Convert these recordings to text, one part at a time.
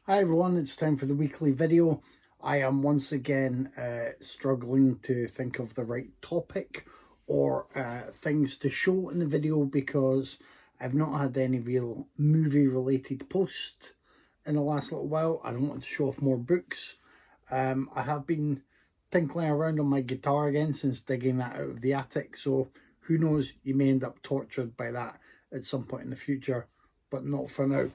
Hi everyone, it's time for the weekly video. I am once again struggling to think of the right topic or things to show in the video because I've not had any real movie related posts in the last little while. I don't want to show off more books. I have been tinkling around on my guitar again since digging that out of the attic, so who knows, you may end up tortured by that at some point in the future, but not for now.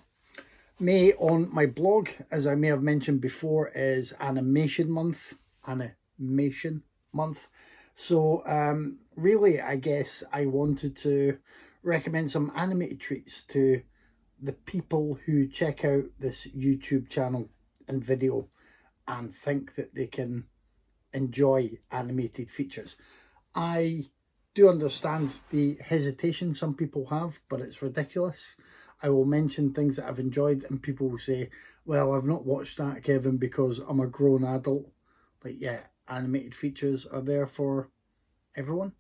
May on my blog, as I may have mentioned before, is animation month. So really, I guess I wanted to recommend some animated treats to the people who check out this YouTube channel and video and think that they can enjoy animated features. I do understand the hesitation some people have, but it's ridiculous. I will mention things that I've enjoyed and people will say, well, I've not watched that, Kevin, because I'm a grown adult. Like, yeah, animated features are there for everyone.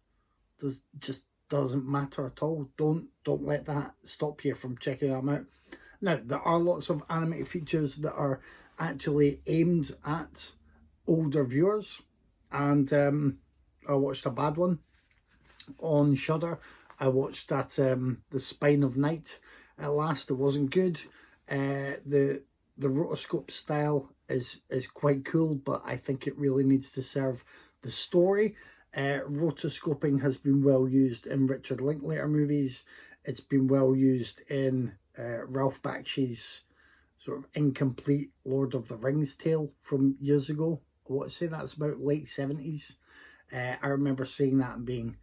Just doesn't matter at all. Don't let that stop you from checking them out. Now, there are lots of animated features that are actually aimed at older viewers, and I watched a bad one on Shudder. I watched that The Spine of Night. At last, it wasn't good. The rotoscope style is quite cool, but I think it really needs to serve the story. Rotoscoping has been well used in Richard Linklater movies. It's been well used in Ralph Bakshi's sort of incomplete Lord of the Rings tale from years ago. I want to say that's about late 70s. I remember seeing that and being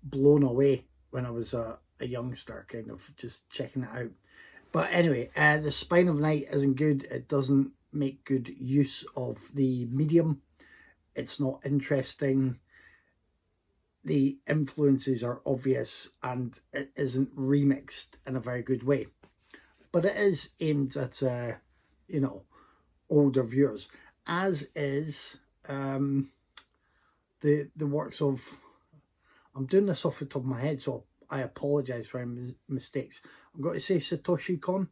blown away when I was a youngster, kind of just checking it out. But anyway, The Spine of Night isn't good. It doesn't make good use of the medium. It's not interesting. The influences are obvious and it isn't remixed in a very good way. But it is aimed at, older viewers, as is the works of... I'm doing this off the top of my head, so I apologise for any mistakes. I'm going to say Satoshi Kon.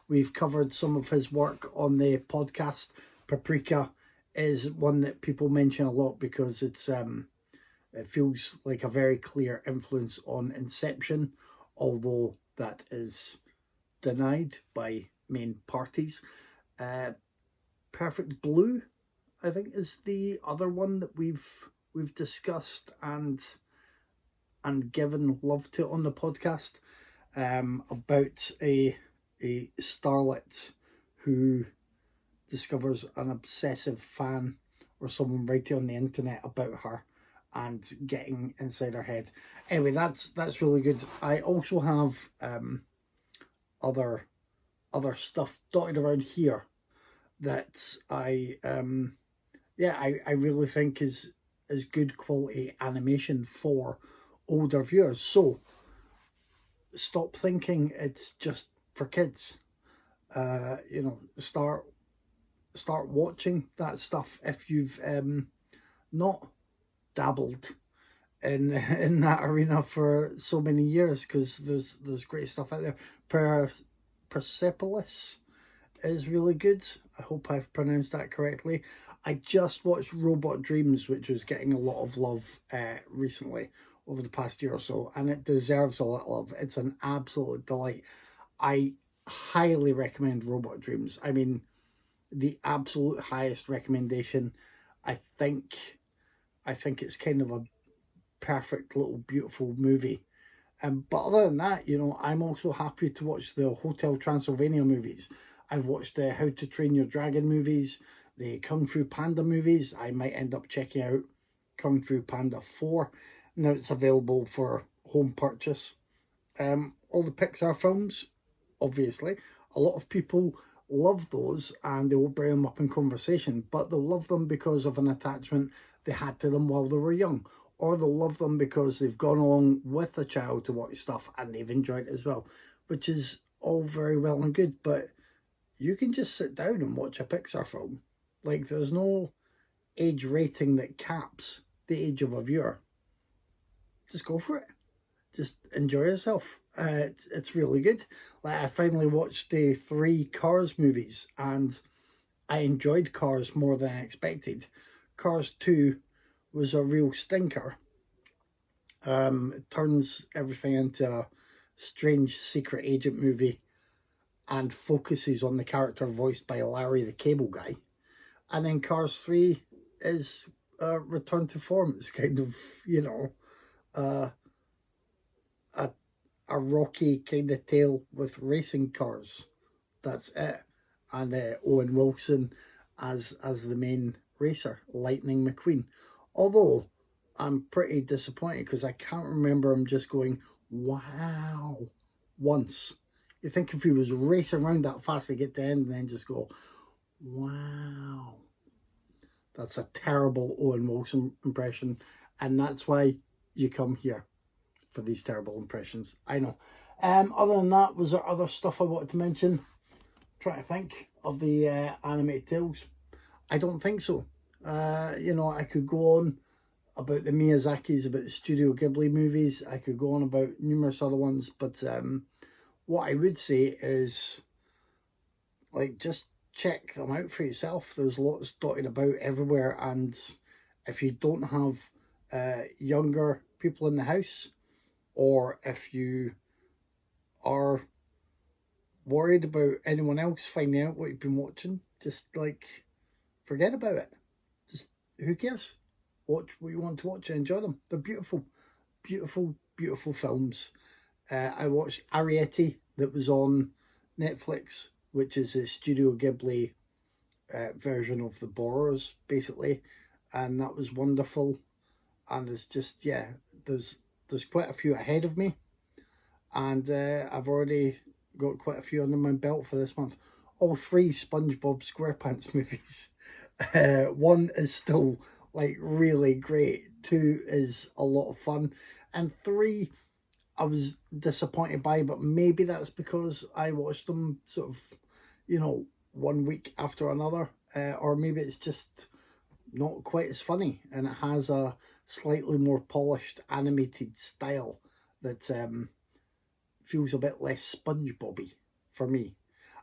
We've covered some of his work on the podcast. Paprika is one that people mention a lot because it's it feels like a very clear influence on Inception, although that is denied by main parties. Perfect Blue, I think, is the other one that we've discussed and given love to on the podcast, about a starlet who discovers an obsessive fan or someone writing on the internet about her and getting inside her head. Anyway, that's really good. I also have other stuff dotted around here that I really think is good quality animation for older viewers. So stop thinking it's just for kids. Start watching that stuff if you've not dabbled in that arena for so many years, because there's great stuff out there. Persepolis is really good. I hope I've pronounced that correctly. I just watched Robot Dreams, which was getting a lot of love recently over the past year or so, and it deserves a lot of love. It's an absolute delight. I highly recommend Robot Dreams. I mean, the absolute highest recommendation. I think it's kind of a perfect little beautiful movie. But other than that, I'm also happy to watch the Hotel Transylvania movies. I've watched the How to Train Your Dragon movies, the Kung Fu Panda movies. I might end up checking out Kung Fu Panda 4. Now it's available for home purchase. All the Pixar films, obviously. A lot of people love those and they will bring them up in conversation, but they'll love them because of an attachment they had to them while they were young. Or they'll love them because they've gone along with a child to watch stuff and they've enjoyed it as well, which is all very well and good. But you can just sit down and watch a Pixar film. Like, there's no age rating that caps the age of a viewer. Just go for it. Just enjoy yourself. It's really good. Like, I finally watched the 3 Cars movies, and I enjoyed Cars more than I expected. Cars 2 was a real stinker. It turns everything into a strange secret agent movie and focuses on the character voiced by Larry the Cable Guy. And then Cars 3 is a return to form. It's kind of, uh, a, a rocky kind of tale with racing cars. That's it. And Owen Wilson as the main racer, Lightning McQueen. Although I'm pretty disappointed because I can't remember him just going, wow, once. You think if he was racing around that fast to get to the end and then just go, wow. That's a terrible Owen Wilson impression. And that's why you come here for these terrible impressions. I know. Other than that, was there other stuff I wanted to mention? Trying to think of the animated tales. I don't think so. I could go on about the Miyazakis, about the Studio Ghibli movies. I could go on about numerous other ones, but what I would say is, like, just check them out for yourself. There's lots dotted about everywhere, and if you don't have younger people in the house, or if you are worried about anyone else finding out what you've been watching, just like forget about it. Just, who cares? Watch what you want to watch and enjoy them. They're beautiful, beautiful, beautiful films. I watched Arrietty, that was on Netflix, which is a Studio Ghibli version of The Borrowers, basically, and that was wonderful. And it's just, yeah, there's quite a few ahead of me, and I've already got quite a few under my belt for this month. All 3 SpongeBob SquarePants movies. 1 is still like really great. 2 is a lot of fun, and 3 I was disappointed by, but maybe that's because I watched them sort of, 1 week after another, or maybe it's just not quite as funny, and it has a slightly more polished animated style that feels a bit less SpongeBob-y for me.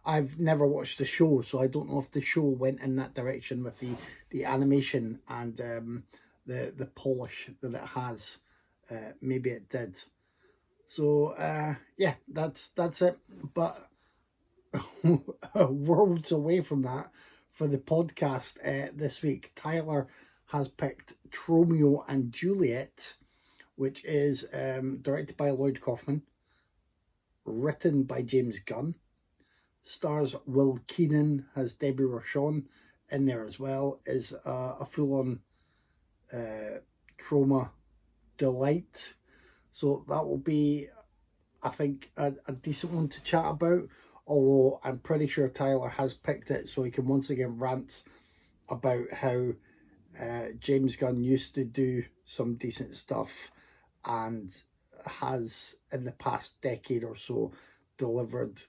I've never watched the show, so I don't know if the show went in that direction with the animation and the polish that it has. Maybe it did. So yeah, that's it. But worlds away from that, for the podcast this week, Tyler has picked Tromeo and Juliet, which is directed by Lloyd Kaufman, written by James Gunn, stars Will Keenan, has Debbie Rochon in there as well, is a full-on Troma delight. So that will be, I think, a decent one to chat about, although I'm pretty sure Tyler has picked it so he can once again rant about how James Gunn used to do some decent stuff and has, in the past decade or so, delivered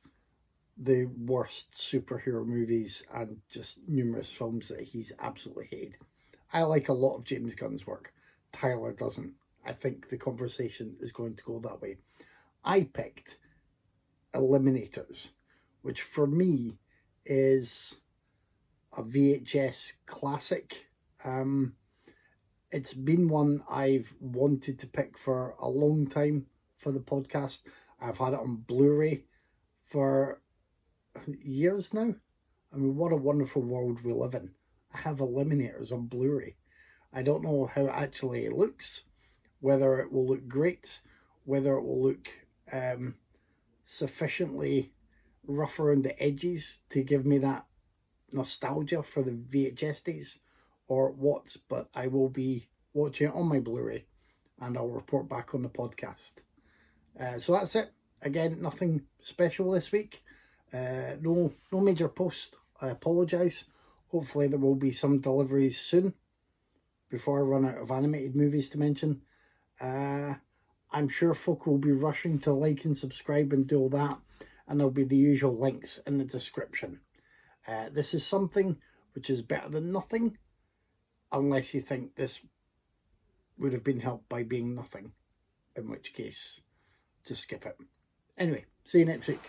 the worst superhero movies and just numerous films that he's absolutely hated. I like a lot of James Gunn's work. Tyler doesn't. I think the conversation is going to go that way. I picked Eliminators, which for me is a VHS classic. It's been one I've wanted to pick for a long time for the podcast. I've had it on Blu-ray for years now. I mean, what a wonderful world we live in. I have Eliminators on Blu-ray. I don't know how it actually looks, whether it will look great, whether it will look sufficiently rough around the edges to give me that nostalgia for the VHS days or what, but I will be watching it on my Blu-ray and I'll report back on the podcast. So that's it. Again, nothing special this week. No major post. I apologise. Hopefully there will be some deliveries soon before I run out of animated movies to mention. I'm sure folk will be rushing to like and subscribe and do all that, and there'll be the usual links in the description. This is something which is better than nothing, unless you think this would have been helped by being nothing, in which case, just skip it. Anyway, see you next week.